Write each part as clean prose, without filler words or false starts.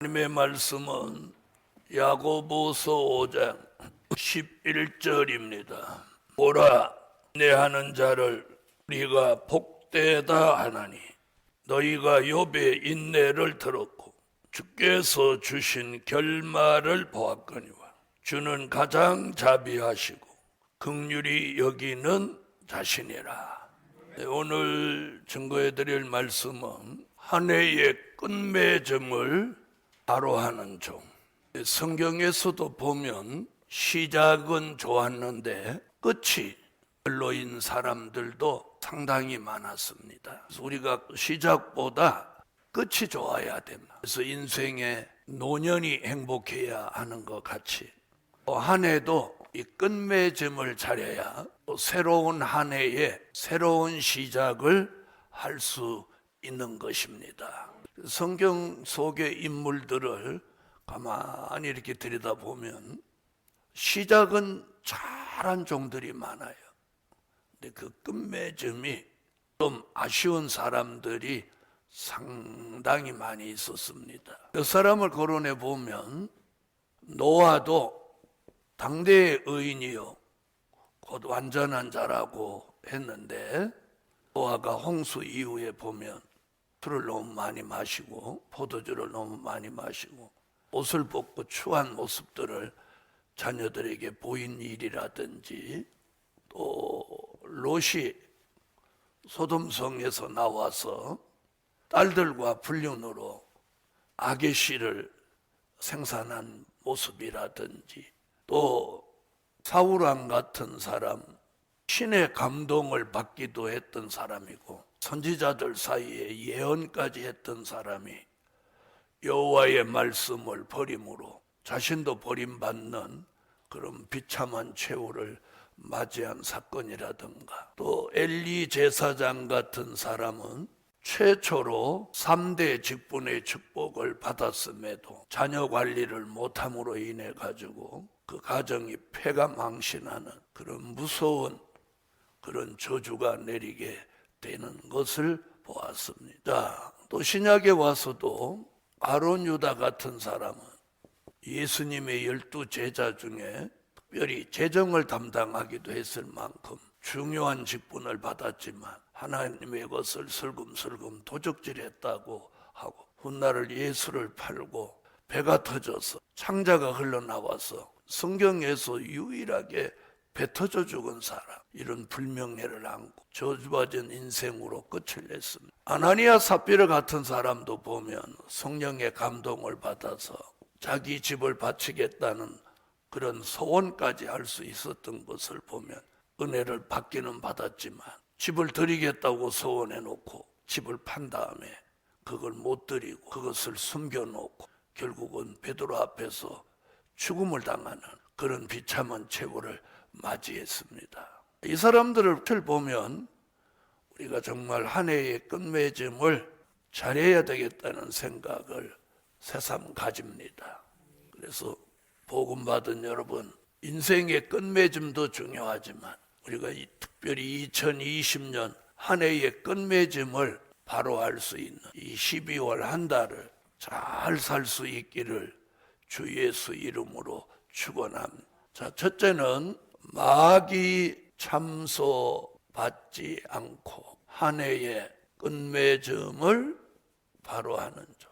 하나님의 말씀은 야고보서 5장 11절입니다. 보라, 인내하는 자를 우리가 복되다 하나니 너희가 욥의 인내를 들었고 주께서 주신 결말을 보았거니와 주는 가장 자비하시고 긍휼히 여기는 자신이라. 오늘 증거해드릴 말씀은 한 해의 끝맺음을 바로 하는 종. 성경에서도 보면 시작은 좋았는데 끝이 별로인 사람들도 상당히 많았습니다. 그래서 우리가 시작보다 끝이 좋아야 됩니다. 그래서 인생의 노년이 행복해야 하는 것 같이 한 해도 이 끝맺음을 잘해야 또 새로운 한 해에 새로운 시작을 할 수 있는 것입니다. 성경 속의 인물들을 가만히 이렇게 들여다보면 시작은 잘한 종들이 많아요. 근데 그 끝맺음이 좀 아쉬운 사람들이 상당히 많이 있었습니다. 그 사람을 거론해 보면 노아도 당대의 의인이요 곧 완전한 자라고 했는데 노아가 홍수 이후에 보면 술을 너무 많이 마시고 포도주를 너무 많이 마시고 옷을 벗고 추한 모습들을 자녀들에게 보인 일이라든지 또 롯이 소돔성에서 나와서 딸들과 불륜으로 악의 씨를 생산한 모습이라든지 또 사울왕 같은 사람 신의 감동을 받기도 했던 사람이고 선지자들 사이에 예언까지 했던 사람이 여호와의 말씀을 버림으로 자신도 버림받는 그런 비참한 최후를 맞이한 사건이라든가 또 엘리 제사장 같은 사람은 최초로 3대 직분의 축복을 받았음에도 자녀 관리를 못함으로 인해 가지고 그 가정이 폐가망신하는 그런 무서운 그런 저주가 내리게 되는 것을 보았습니다. 또 신약에 와서도 아론 유다 같은 사람은 예수님의 12 제자 중에 특별히 재정을 담당하기도 했을 만큼 중요한 직분을 받았지만 하나님의 것을 슬금슬금 도적질했다고 하고 훗날을 예수를 팔고 배가 터져서 창자가 흘러나와서 성경에서 유일하게 배 터져 죽은 사람, 이런 불명예를 안고 저주받은 인생으로 끝을 냈습니다. 아나니아 삽비라 같은 사람도 보면 성령의 감동을 받아서 자기 집을 바치겠다는 그런 소원까지 할 수 있었던 것을 보면 은혜를 받기는 받았지만 집을 드리겠다고 소원해 놓고 집을 판 다음에 그걸 못 드리고 그것을 숨겨놓고 결국은 베드로 앞에서 죽음을 당하는 그런 비참한 최후를 맞이했습니다. 이 사람들을 보면 우리가 정말 한 해의 끝맺음을 잘해야 되겠다는 생각을 새삼 가집니다. 그래서 복음 받은 여러분, 인생의 끝맺음도 중요하지만 우리가 특별히 2020년 한 해의 끝맺음을 바로 할 수 있는 이 12월 한 달을 잘 살 수 있기를 주 예수 이름으로 축원합니다. 자, 첫째는 마귀 참소 받지 않고 한 해의 끝맺음을 바로 하는 종.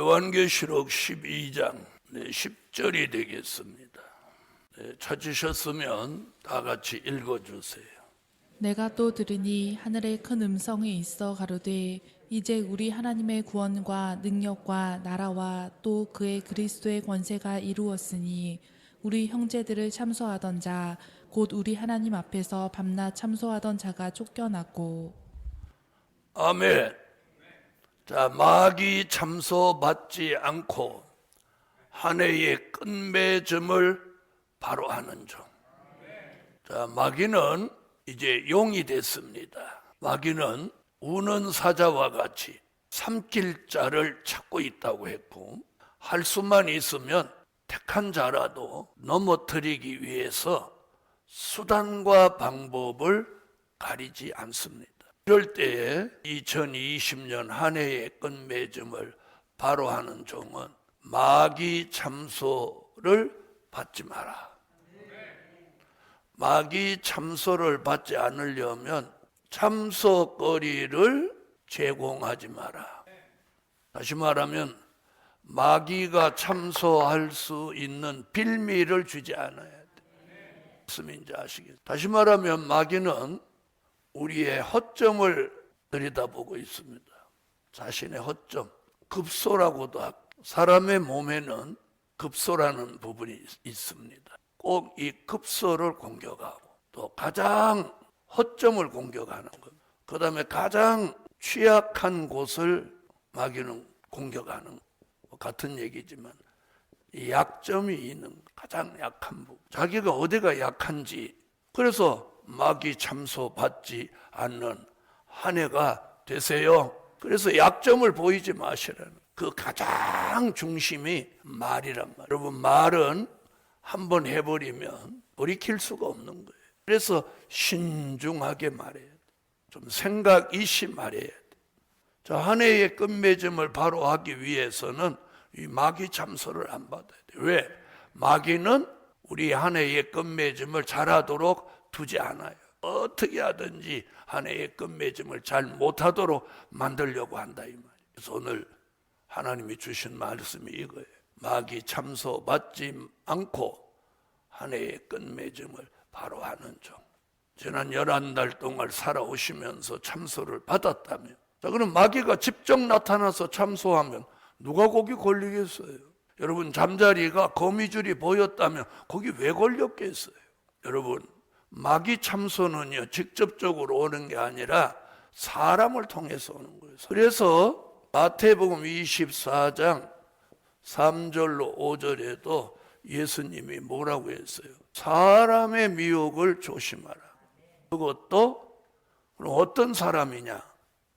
요한계시록 12장 10절이 되겠습니다. 찾으셨으면 다 같이 읽어주세요. 내가 또 들으니 하늘에 큰 음성이 있어 가로되 이제 우리 하나님의 구원과 능력과 나라와 또 그의 그리스도의 권세가 이루었으니 우리 형제들을 참소하던 자 곧 우리 하나님 앞에서 밤낮 참소하던 자가 쫓겨났고. 아멘. 자, 마귀 참소 받지 않고 한 해의 끝맺음을 바로 하는 종. 자, 마귀는 이제 용이 됐습니다. 마귀는 우는 사자와 같이 삼킬 자를 찾고 있다고 했고 할 수만 있으면 택한 자라도 넘어뜨리기 위해서 수단과 방법을 가리지 않습니다. 이럴 때에 2020년 한 해의 끝맺음을 바로 하는 종은 마귀 참소를 받지 마라. 마귀 참소를 받지 않으려면 참소거리를 제공하지 마라. 다시 말하면 마귀가 참소할 수 있는 빌미를 주지 않아야 돼. 무슨 말인지 아시겠어요? 다시 말하면 마귀는 우리의 허점을 들여다보고 있습니다. 자신의 허점, 급소라고도 하고, 사람의 몸에는 급소라는 부분이 있습니다. 꼭 이 급소를 공격하고 또 가장 허점을 공격하는 것, 그 다음에 가장 취약한 곳을 마귀는 공격하는 것. 같은 얘기지만 이 약점이 있는 가장 약한 부분, 자기가 어디가 약한지, 그래서 마귀 참소 받지 않는 한 해가 되세요. 그래서 약점을 보이지 마시라는, 그 가장 중심이 말이란 말이에요. 여러분, 말은 한번 해버리면 돌이킬 수가 없는 거예요. 그래서 신중하게 말해야 돼. 좀 생각 있이 말해야 돼. 자, 한 해의 끝맺음을 바로 하기 위해서는 이 마귀 참소를 안 받아야 돼. 왜? 마귀는 우리 한 해의 끝맺음을 잘하도록 두지 않아요. 어떻게 하든지 한 해의 끝맺음을 잘 못하도록 만들려고 한다 이 말이에요. 그래서 오늘 하나님이 주신 말씀이 이거예요. 마귀 참소 받지 않고 한 해의 끝맺음을 바로 하는 종. 지난 11달 동안 살아오시면서 참소를 받았다면, 자, 그럼 마귀가 직접 나타나서 참소하면 누가 거기 걸리겠어요? 여러분, 잠자리가 거미줄이 보였다면 거기 왜 걸렸겠어요? 여러분, 마귀 참소는요, 직접적으로 오는 게 아니라 사람을 통해서 오는 거예요. 그래서 마태복음 24장 3절로 5절에도 예수님이 뭐라고 했어요? 사람의 미혹을 조심하라. 그것도 어떤 사람이냐?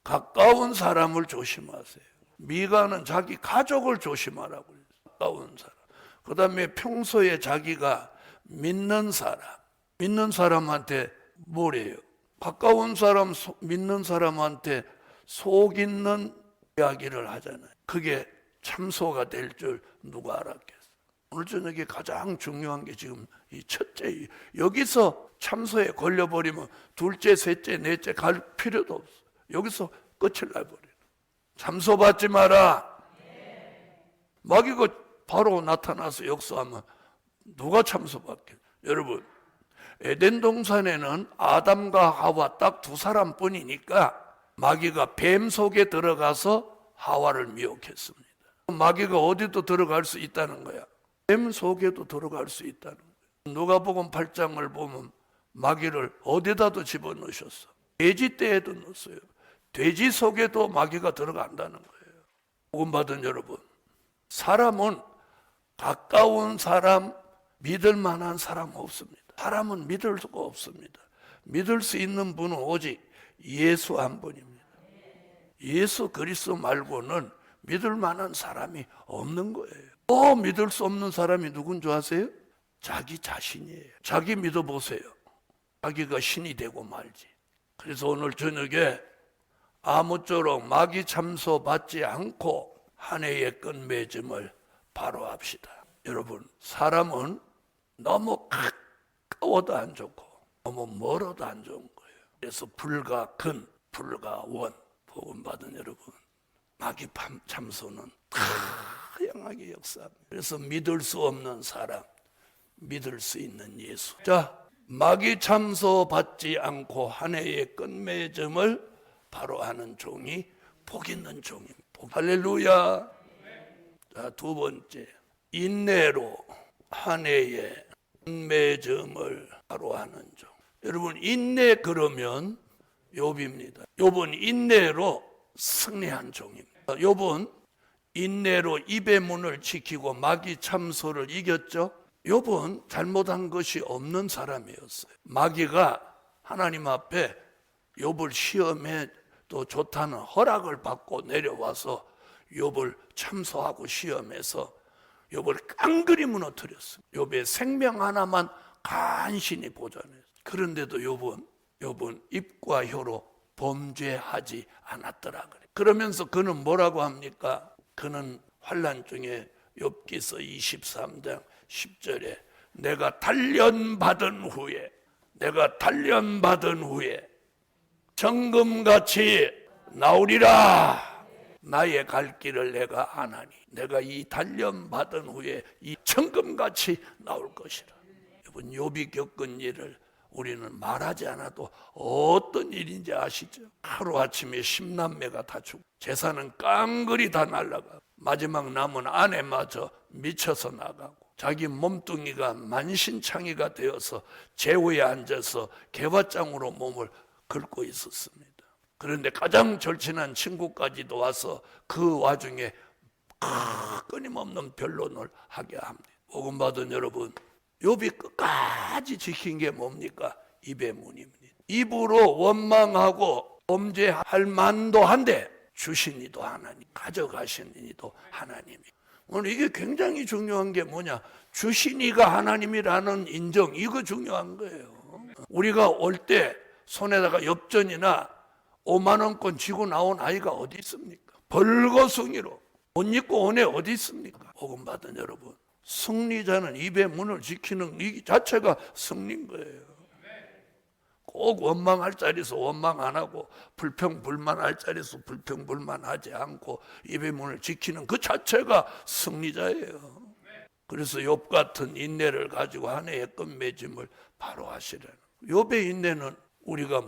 가까운 사람을 조심하세요. 미가는 자기 가족을 조심하라고 그랬어요. 가까운 사람. 그 다음에 평소에 자기가 믿는 사람한테 뭐래요? 가까운 사람, 믿는 사람한테 속 있는 이야기를 하잖아요. 그게 참소가 될 줄 누가 알았겠어요? 오늘 저녁에 가장 중요한 게 지금 이 첫째, 여기서 참소에 걸려버리면 둘째, 셋째, 넷째 갈 필요도 없어. 여기서 끝을 나버려요. 참소 받지 마라. 마귀가 바로 나타나서 역사하면 누가 참소 받겠어요? 여러분, 에덴 동산에는 아담과 하와 딱 두 사람뿐이니까 마귀가 뱀 속에 들어가서 하와를 미혹했습니다. 마귀가 어디도 들어갈 수 있다는 거야. 뱀 속에도 들어갈 수 있다는 거야. 누가복음 8장을 보면 마귀를 어디다도 집어넣으셨어. 돼지 떼에도 넣었어요. 돼지 속에도 마귀가 들어간다는 거예요. 복음 받은 여러분, 사람은 가까운 사람, 믿을 만한 사람 없습니다. 사람은 믿을 수가 없습니다. 믿을 수 있는 분은 오직 예수 한 분입니다. 예수 그리스도 말고는 믿을 만한 사람이 없는 거예요. 또 믿을 수 없는 사람이 누군 줄 아세요? 자기 자신이에요. 자기 믿어보세요. 자기가 신이 되고 말지. 그래서 오늘 저녁에 아무쪼록 마귀 참소 받지 않고 한 해의 끝맺음을 바로 합시다. 여러분, 사람은 너무 가까워도 안 좋고 너무 멀어도 안 좋은 거예요. 그래서 불과 근, 불과 원. 복음 받은 여러분, 마귀 참소는 다양하게 역사합니다. 그래서 믿을 수 없는 사람, 믿을 수 있는 예수. 자, 마귀 참소 받지 않고 한 해의 끝맺음을 바로 하는 종이 복 있는 종입니다. 할렐루야. 자, 두 번째, 인내로 한 해의 끝맺음을 바로 하는 종. 여러분, 인내 그러면 욥입니다. 욥은 인내로 승리한 종입니다. 욥은 인내로 입의 문을 지키고 마귀 참소를 이겼죠. 욥은 잘못한 것이 없는 사람이었어요. 마귀가 하나님 앞에 욥을 시험해 또 좋다는 허락을 받고 내려와서 욥을 참소하고 시험해서 욥을 깡그리 무너뜨렸어요. 욥의 생명 하나만 간신히 보존했어요. 그런데도 욥은 입과 혀로 범죄하지 않았더라 그래. 그러면서 그는 뭐라고 합니까? 그는 환난 중에 욥기서 23장 10절에 내가 단련받은 후에 정금같이 나오리라. 나의 갈 길을 내가 아나니 내가 이 단련받은 후에 이 정금같이 나올 것이라. 여러분, 욥이 겪은 일을 우리는 말하지 않아도 어떤 일인지 아시죠? 하루아침에 10남매가 다 죽고 재산은 깡그리 다 날아가고 마지막 남은 아내마저 미쳐서 나가고 자기 몸뚱이가 만신창이가 되어서 제후에 앉아서 개화장으로 몸을 긁고 있었습니다. 그런데 가장 절친한 친구까지도 와서 그 와중에 끊임없는 변론을 하게 합니다. 복음 받은 여러분, 욥이 끝까지 지킨 게 뭡니까? 입의 문입니다. 입으로 원망하고 범죄할 만도 한데 주신 이도 하나님, 가져가신 이도 하나님이. 오늘 이게 굉장히 중요한 게 뭐냐? 주신 이가 하나님이라는 인정, 이거 중요한 거예요. 우리가 올 때 손에다가 엽전이나 5만 원권 쥐고 나온 아이가 어디 있습니까? 벌거숭이로 옷 입고 온 애 어디 있습니까? 복음 받은 여러분, 승리자는 입의 문을 지키는 이 자체가 승리인 거예요. 꼭 원망할 자리에서 원망 안 하고 불평불만할 자리에서 불평불만하지 않고 입의 문을 지키는 그 자체가 승리자예요. 그래서 욥 같은 인내를 가지고 한 해의 끝맺음을 바로 하시라는. 욥의 인내는 우리가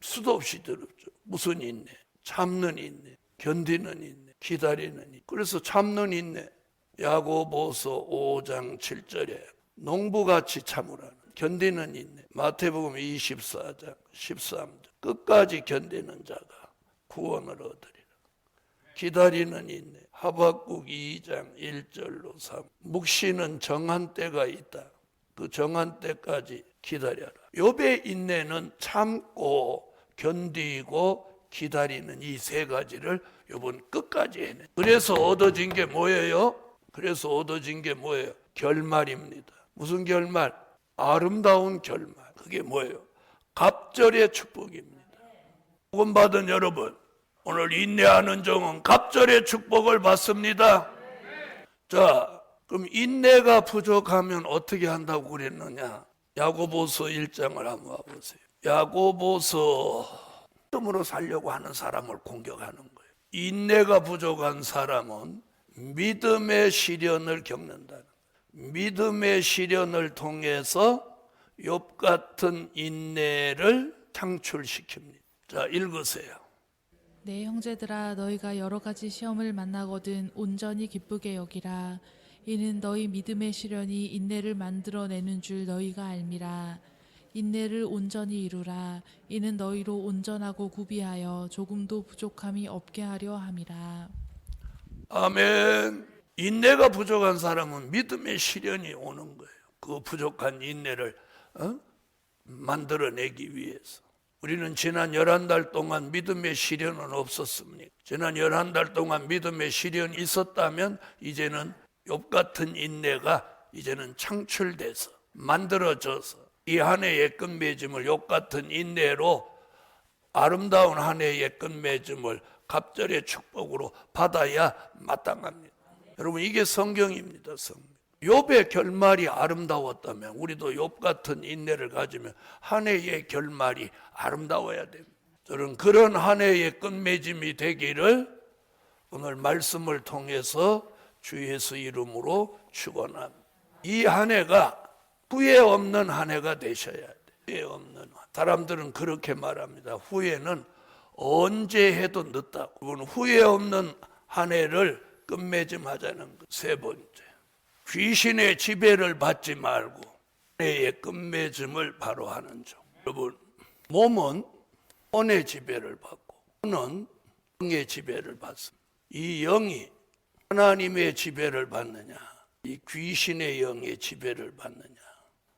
수도 없이 들었죠. 무슨 인내? 참는 인내, 견디는 인내, 기다리는 인내. 그래서 참는 인내, 야고보서 5장 7절에 농부같이 참으라는, 견디는 인내. 마태복음 24장 13절 끝까지 견디는 자가 구원을 얻으리라. 기다리는 인내. 하박국 2장 1절로 3. 묵시는 정한 때가 있다. 그 정한 때까지 기다려라. 욥의 인내는 참고 견디고 기다리는 이 세 가지를 욥은 끝까지 해내. 그래서 얻어진 게 뭐예요? 결말입니다. 무슨 결말? 아름다운 결말. 그게 뭐예요? 갑절의 축복입니다. 복음 받은 여러분, 오늘 인내하는 종은 갑절의 축복을 받습니다. 자, 그럼 인내가 부족하면 어떻게 한다고 그랬느냐? 야고보서 1장을 한번 봐보세요. 야고보서 믿음으로 살려고 하는 사람을 공격하는 거예요. 인내가 부족한 사람은 믿음의 시련을 겪는다. 믿음의 시련을 통해서 욥 같은 인내를 창출시킵니다. 자, 읽으세요. 내 형제들아, 너희가 여러 가지 시험을 만나거든 온전히 기쁘게 여기라. 이는 너희 믿음의 시련이 인내를 만들어내는 줄 너희가 알미라. 인내를 온전히 이루라. 이는 너희로 온전하고 구비하여 조금도 부족함이 없게 하려 함이라. 아멘. 인내가 부족한 사람은 믿음의 시련이 오는 거예요. 그 부족한 인내를 만들어내기 위해서. 우리는 지난 11달 동안 믿음의 시련은 없었습니까? 지난 11달 동안 믿음의 시련이 있었다면 이제는 욥 같은 인내가 이제는 창출돼서 만들어져서 이 한 해의 끝맺음을 욥 같은 인내로 아름다운 한 해의 끝맺음을 갑절의 축복으로 받아야 마땅합니다. 여러분, 이게 성경입니다. 성경. 욥의 결말이 아름다웠다면 우리도 욥 같은 인내를 가지면 한 해의 결말이 아름다워야 됩니다. 저는 그런 한 해의 끝맺음이 되기를 오늘 말씀을 통해서 주 예수 이름으로 축원합니다. 이 한 해가 후회 없는 한 해가 되셔야 돼요. 후회 없는. 사람들은 그렇게 말합니다. 후회는 언제 해도 늦다고. 후회 없는 한 해를 끝맺음하자는 것. 세 번째, 귀신의 지배를 받지 말고 한 해의 끝맺음을 바로 하는 점. 여러분, 몸은 혼의 지배를 받고 혼은 영의 지배를 받습니다. 이 영이 하나님의 지배를 받느냐, 이 귀신의 영의 지배를 받느냐.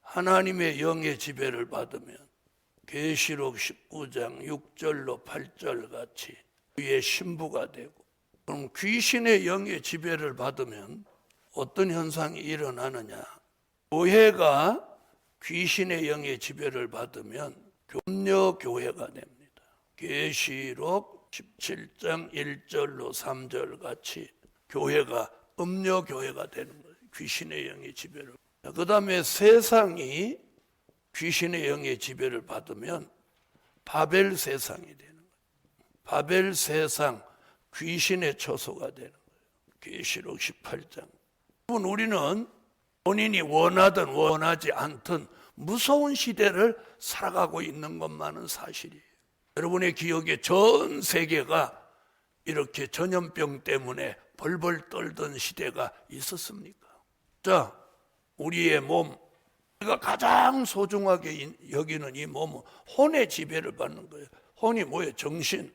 하나님의 영의 지배를 받으면 계시록 19장 6절로 8절 같이 그의 신부가 되고, 그럼 귀신의 영의 지배를 받으면 어떤 현상이 일어나느냐? 교회가 귀신의 영의 지배를 받으면 교묘 교회가 됩니다. 계시록 17장 1절로 3절 같이 교회가 음녀 교회가 되는 거예요. 귀신의 영의 지배를. 그 다음에 세상이 귀신의 영의 지배를 받으면 바벨 세상이 되는 거예요. 바벨 세상, 귀신의 처소가 되는 거예요. 계시록 18장. 우리는 본인이 원하든 원하지 않든 무서운 시대를 살아가고 있는 것만은 사실이에요. 여러분의 기억에 전 세계가 이렇게 전염병 때문에 벌벌 떨던 시대가 있었습니까? 자, 우리의 몸, 우리가 가장 소중하게 여기는 이 몸은 혼의 지배를 받는 거예요. 혼이 뭐예요? 정신.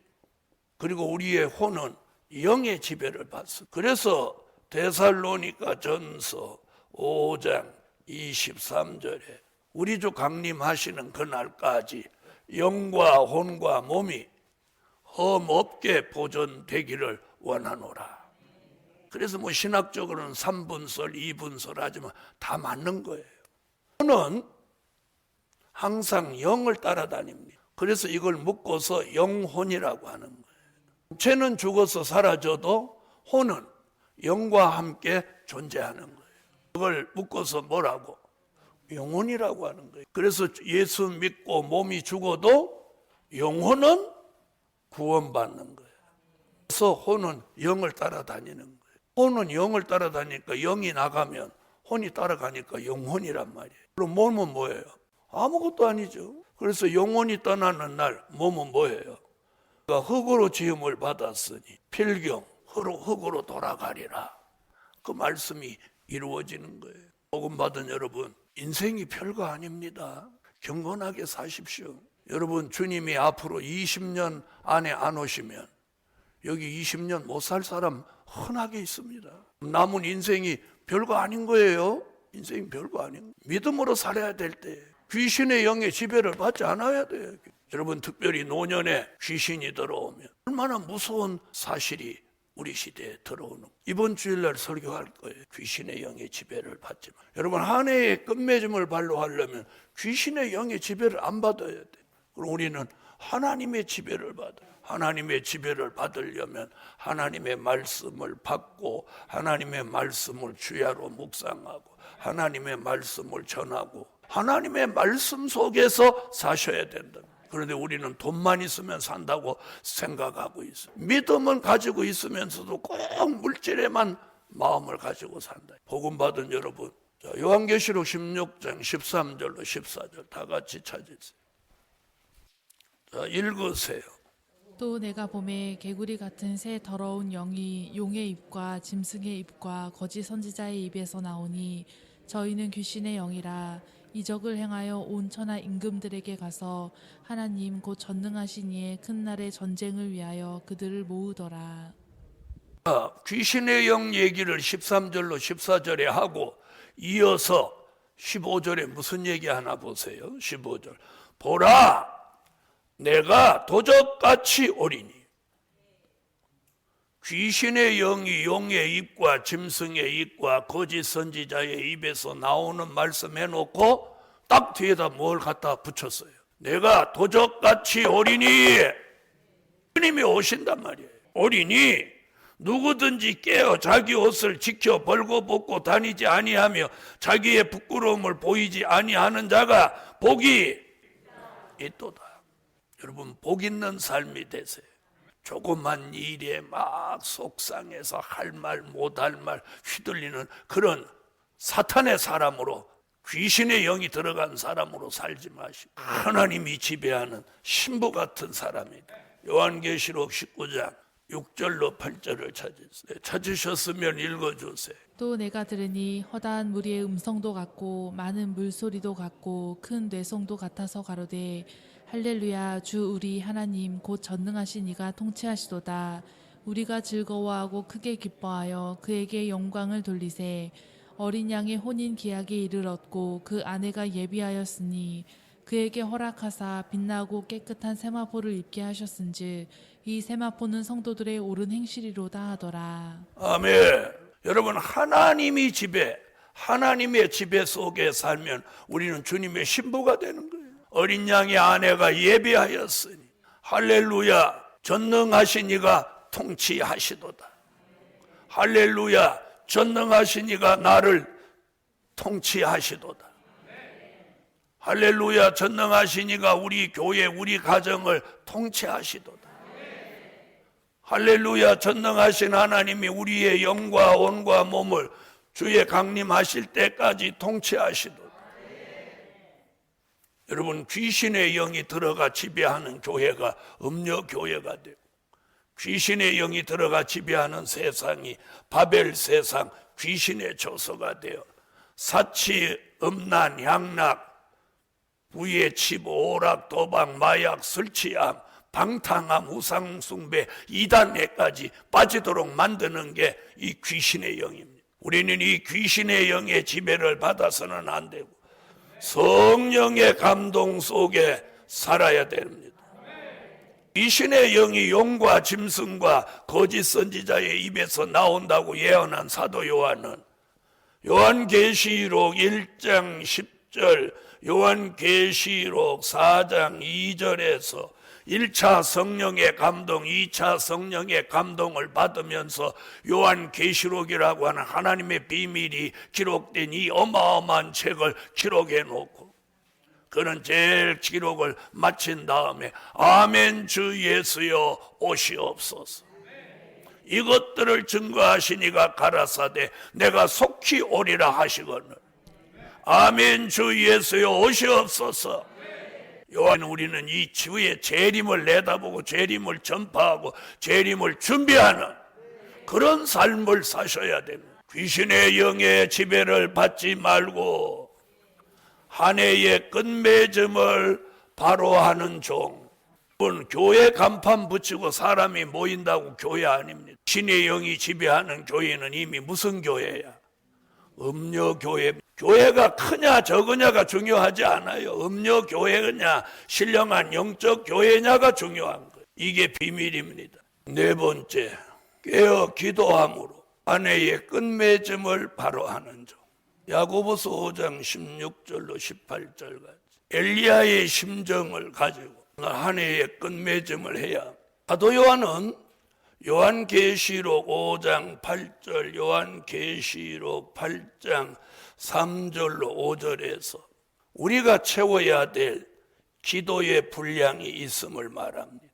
그리고 우리의 혼은 영의 지배를 받습니다. 그래서 데살로니가 전서 5장 23절에 우리 주 강림하시는 그날까지 영과 혼과 몸이 험없게 보존되기를 원하노라. 그래서 뭐 신학적으로는 3분설, 2분설 하지만 다 맞는 거예요. 혼은 항상 영을 따라다닙니다. 그래서 이걸 묶어서 영혼이라고 하는 거예요. 육체는 죽어서 사라져도 혼은 영과 함께 존재하는 거예요. 그걸 묶어서 뭐라고? 영혼이라고 하는 거예요. 그래서 예수 믿고 몸이 죽어도 영혼은 구원받는 거예요. 그래서 혼은 영을 따라다니는 거예요. 혼은 영을 따라다니니까 영이 나가면 혼이 따라가니까 영혼이란 말이에요. 그럼 몸은 뭐예요? 아무것도 아니죠. 그래서 영혼이 떠나는 날 몸은 뭐예요? 그러니까 흙으로 지음을 받았으니 필경 흙으로 돌아가리라. 그 말씀이 이루어지는 거예요. 복음 받은 여러분, 인생이 별거 아닙니다. 경건하게 사십시오. 여러분, 주님이 앞으로 20년 안에 안 오시면 여기 20년 못 살 사람 흔하게 있습니다. 남은 인생이 별거 아닌 거예요. 인생이 별거 아닌 거예요. 믿음으로 살아야 될 때 귀신의 영의 지배를 받지 않아야 돼요. 여러분, 특별히 노년에 귀신이 들어오면 얼마나 무서운 사실이 우리 시대에 들어오는 거예요. 이번 주일날 설교할 거예요. 귀신의 영의 지배를 받지 마. 여러분, 한 해의 끝맺음을 발로 하려면 귀신의 영의 지배를 안 받아야 돼요. 그럼 우리는 하나님의 지배를 받아요. 하나님의 지배를 받으려면 하나님의 말씀을 받고 하나님의 말씀을 주야로 묵상하고 하나님의 말씀을 전하고 하나님의 말씀 속에서 사셔야 된다. 그런데 우리는 돈만 있으면 산다고 생각하고 있어요. 믿음은 가지고 있으면서도 꼭 물질에만 마음을 가지고 산다. 복음 받은 여러분, 요한계시록 16장 13절로 14절 다 같이 찾으세요. 자, 읽으세요. 또 내가 봄에 개구리 같은 새 더러운 영이 용의 입과 짐승의 입과 거짓 선지자의 입에서 나오니 저희는 귀신의 영이라 이적을 행하여 온 천하 임금들에게 가서 하나님 곧 전능하신 이의 큰 날의 전쟁을 위하여 그들을 모으더라. 귀신의 영 얘기를 13절로 14절에 하고 이어서 15절에 무슨 얘기 하나 보세요. 15절 보라 내가 도적같이 오리니 귀신의 영이 용의 입과 짐승의 입과 거짓 선지자의 입에서 나오는 말씀 해놓고 딱 뒤에다 뭘 갖다 붙였어요. 내가 도적같이 오리니 주님이 오신단 말이에요. 오리니 누구든지 깨어 자기 옷을 지켜 벌거벗고 다니지 아니하며 자기의 부끄러움을 보이지 아니하는 자가 복이 있도다. 여러분, 복 있는 삶이 되세요. 조그만 일에 막 속상해서 할 말 못할 말 휘둘리는 그런 사탄의 사람으로 귀신의 영이 들어간 사람으로 살지 마시고 하나님이 지배하는 신부 같은 사람이다. 요한계시록 19장 6절로 8절을 찾으세요. 찾으셨으면 읽어주세요. 또 내가 들으니 허다한 무리의 음성도 같고 많은 물소리도 같고 큰 뇌성도 같아서 가로되 할렐루야 주 우리 하나님 곧 전능하신 이가 통치하시도다. 우리가 즐거워하고 크게 기뻐하여 그에게 영광을 돌리세. 어린 양의 혼인 기약에 이르렀고 그 아내가 예비하였으니 그에게 허락하사 빛나고 깨끗한 세마포를 입게 하셨은즉 이 세마포는 성도들의 옳은 행실이로다 하더라. 아멘. 여러분, 하나님이 지배, 하나님의 지배 속에 살면 우리는 주님의 신부가 되는 거예요. 어린 양의 아내가 예비하였으니 할렐루야 전능하신 이가 통치하시도다. 할렐루야. 전능하신 이가 나를 통치하시도다. 할렐루야. 전능하신 이가 우리 교회, 우리 가정을 통치하시도다. 할렐루야. 전능하신 하나님이 우리의 영과 온과 몸을 주의 강림하실 때까지 통치하시도다. 여러분, 귀신의 영이 들어가 지배하는 교회가 음녀교회가 되고, 귀신의 영이 들어가 지배하는 세상이 바벨 세상, 귀신의 조서가 되어 사치, 음란, 향락, 부의 칩, 오락, 도박, 마약, 술취함, 방탕함, 우상숭배, 이단에까지 빠지도록 만드는 게 이 귀신의 영입니다. 우리는 이 귀신의 영의 지배를 받아서는 안 되고 성령의 감동 속에 살아야 됩니다. 귀신의 영이 용과 짐승과 거짓 선지자의 입에서 나온다고 예언한 사도 요한은 요한계시록 1장 10절, 요한계시록 4장 2절에서 1차 성령의 감동, 2차 성령의 감동을 받으면서 요한계시록이라고 하는 하나님의 비밀이 기록된 이 어마어마한 책을 기록해 놓고, 그는 제일 기록을 마친 다음에 아멘 주 예수여 오시옵소서. 이것들을 증거하시니가 가라사대 내가 속히 오리라 하시거늘. 아멘 주 예수여 오시옵소서. 요한, 우리는 이 주의 재림을 내다보고 재림을 전파하고 재림을 준비하는 그런 삶을 사셔야 됩니다. 귀신의 영의 지배를 받지 말고 한 해의 끝맺음을 바로 하는 종. 교회 간판 붙이고 사람이 모인다고 교회 아닙니다. 신의 영이 지배하는 교회는 이미 무슨 교회야? 음녀교회. 교회가 크냐 적으냐가 중요하지 않아요. 음녀교회냐 신령한 영적 교회냐가 중요한 거예요. 이게 비밀입니다. 네 번째, 깨어 기도함으로 아내의 끝맺음을 바로 하는 종. 야고보서 5장 16절로 18절까지 엘리야의 심정을 가지고 한 해의 끝맺음을 해야. 사도 요한은 요한계시록 5장 8절, 요한계시록 8장 3절로 5절에서 우리가 채워야 될 기도의 분량이 있음을 말합니다.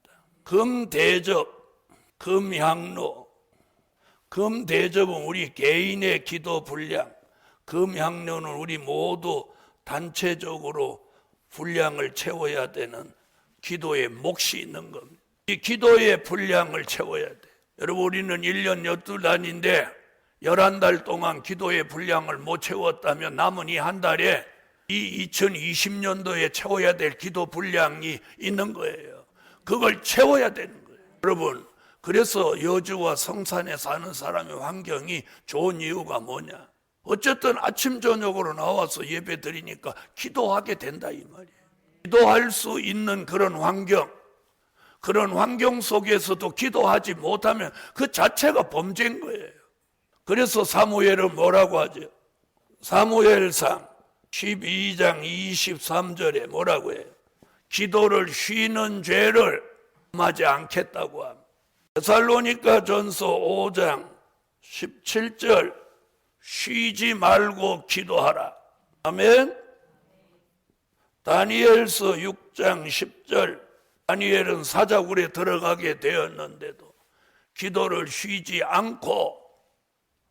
금대접, 금향로. 금대접은 우리 개인의 기도 분량, 금향로는 우리 모두 단체적으로 분량을 채워야 되는 기도의 몫이 있는 겁니다. 이 기도의 분량을 채워야 돼. 여러분, 우리는 1년 12달인데 11달 동안 기도의 분량을 못 채웠다면 남은 이 한 달에 이 2020년도에 채워야 될 기도 분량이 있는 거예요. 그걸 채워야 되는 거예요. 여러분, 그래서 여주와 성산에 사는 사람의 환경이 좋은 이유가 뭐냐? 어쨌든 아침 저녁으로 나와서 예배 드리니까 기도하게 된다 이 말이에요. 기도할 수 있는 그런 환경 속에서도 기도하지 못하면 그 자체가 범죄인 거예요. 그래서 사무엘은 뭐라고 하죠? 사무엘상 12장 23절에 뭐라고 해요? 기도를 쉬는 죄를 범하지 않겠다고 합니다. 데살로니가 전서 5장 17절 쉬지 말고 기도하라. 아멘. 다니엘서 6장 10절 다니엘은 사자굴에 들어가게 되었는데도 기도를 쉬지 않고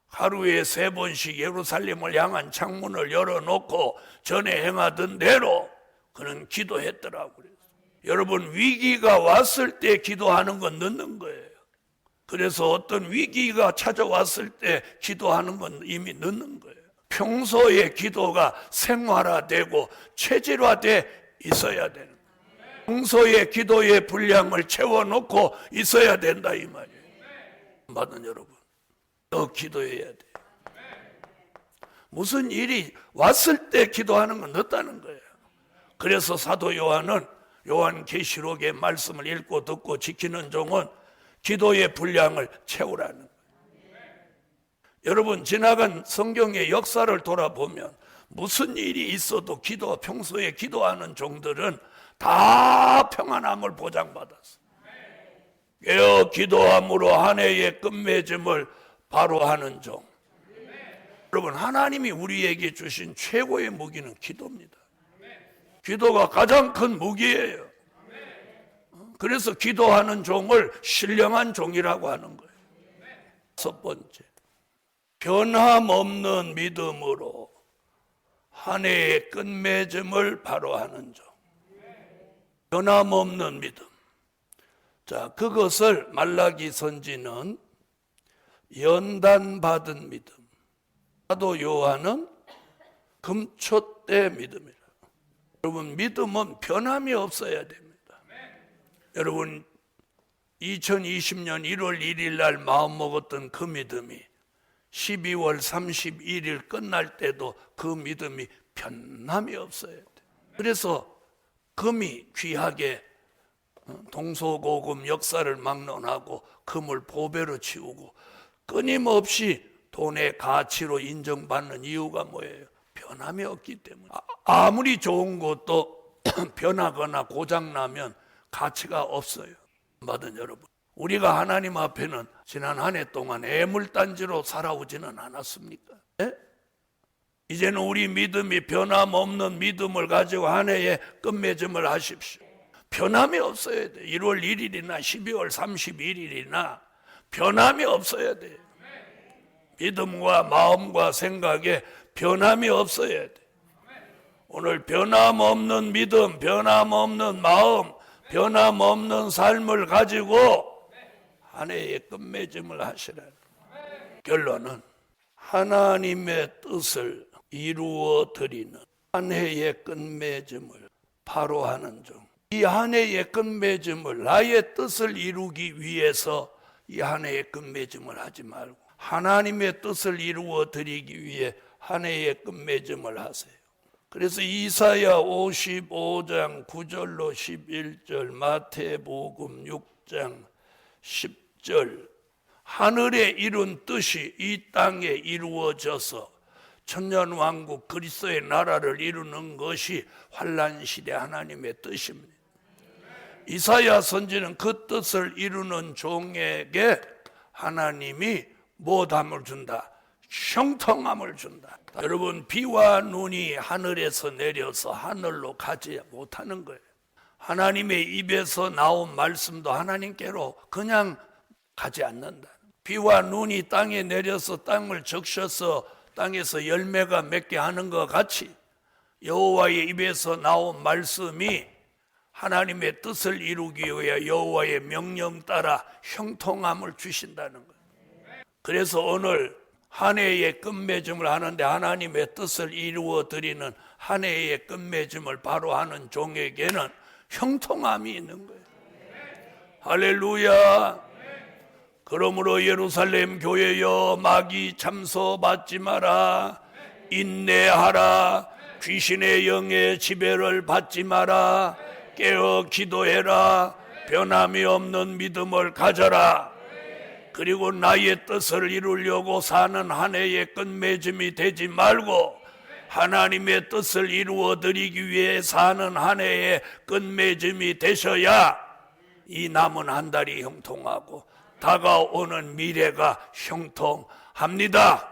하루에 3번씩 예루살렘을 향한 창문을 열어놓고 전에 행하던 대로 그는 기도했더라고요. 여러분, 위기가 왔을 때 기도하는 건 늦는 거예요. 그래서 어떤 위기가 찾아왔을 때 기도하는 건 이미 늦는 거예요. 평소에 기도가 생활화되고 체질화돼 있어야 되는 거예요. 평소에 기도의 분량을 채워놓고 있어야 된다 이 말이에요. 받은 여러분, 너 기도해야 돼. 무슨 일이 왔을 때 기도하는 건 늦다는 거예요. 그래서 사도 요한은 요한계시록의 말씀을 읽고 듣고 지키는 종은 기도의 분량을 채우라는 거예요. 여러분, 지나간 성경의 역사를 돌아보면 무슨 일이 있어도 평소에 기도하는 종들은 다 평안함을 보장받았어. 깨어 기도함으로 한 해의 끝맺음을 바로 하는 종. 여러분, 하나님이 우리에게 주신 최고의 무기는 기도입니다. 기도가 가장 큰 무기예요. 그래서 기도하는 종을 신령한 종이라고 하는 거예요. 첫 번째, 변함없는 믿음으로 한 해의 끝맺음을 바로 하는 종. 변함없는 믿음. 자, 그것을 말라기 선지는 연단받은 믿음, 사도 요한은 금초대 믿음이라. 여러분, 믿음은 변함이 없어야 됩니다. 여러분, 2020년 1월 1일 날 마음먹었던 그 믿음이 12월 31일 끝날 때도 그 믿음이 변함이 없어야 돼. 그래서 금이 귀하게 동서고금 역사를 막론하고 금을 보배로 치우고 끊임없이 돈의 가치로 인정받는 이유가 뭐예요? 변함이 없기 때문에. 아무리 좋은 것도 변하거나 고장나면 가치가 없어요. 받은 여러분, 우리가 하나님 앞에는 지난 한 해 동안 애물단지로 살아오지는 않았습니까? 네? 이제는 우리 믿음이 변함없는 믿음을 가지고 한 해의 끝맺음을 하십시오. 변함이 없어야 돼. 1월 1일이나 12월 31일이나 변함이 없어야 돼. 믿음과 마음과 생각에 변함이 없어야 돼. 오늘 변함없는 믿음, 변함없는 마음, 변함없는 삶을 가지고 한 해의 끝맺음을 하시라. 결론은 하나님의 뜻을 이루어 드리는 한 해의 끝맺음을 바로 하는 종. 이 한 해의 끝맺음을 나의 뜻을 이루기 위해서 이 한 해의 끝맺음을 하지 말고 하나님의 뜻을 이루어 드리기 위해 한 해의 끝맺음을 하세요. 그래서 이사야 55장 9절로 11절, 마태복음 6장 10절, 하늘에 이룬 뜻이 이 땅에 이루어져서 천년왕국 그리스도의 나라를 이루는 것이 환난시대 하나님의 뜻입니다. 이사야 선지는 그 뜻을 이루는 종에게 하나님이 무엇함을 준다? 형통함을 준다. 여러분, 비와 눈이 하늘에서 내려서 하늘로 가지 못하는 거예요. 하나님의 입에서 나온 말씀도 하나님께로 그냥 가지 않는다. 비와 눈이 땅에 내려서 땅을 적셔서 땅에서 열매가 맺게 하는 것 같이 여호와의 입에서 나온 말씀이 하나님의 뜻을 이루기 위해 여호와의 명령 따라 형통함을 주신다는 거예요. 그래서 오늘 한 해의 끝맺음을 하는데 하나님의 뜻을 이루어 드리는 한 해의 끝맺음을 바로 하는 종에게는 형통함이 있는 거예요. 할렐루야. 그러므로 예루살렘 교회여, 마귀 참소 받지 마라. 인내하라. 귀신의 영의 지배를 받지 마라. 깨어 기도해라. 변함이 없는 믿음을 가져라. 그리고 나의 뜻을 이루려고 사는 한 해의 끝맺음이 되지 말고 하나님의 뜻을 이루어 드리기 위해 사는 한 해의 끝맺음이 되셔야 이 남은 한 달이 형통하고 다가오는 미래가 형통합니다.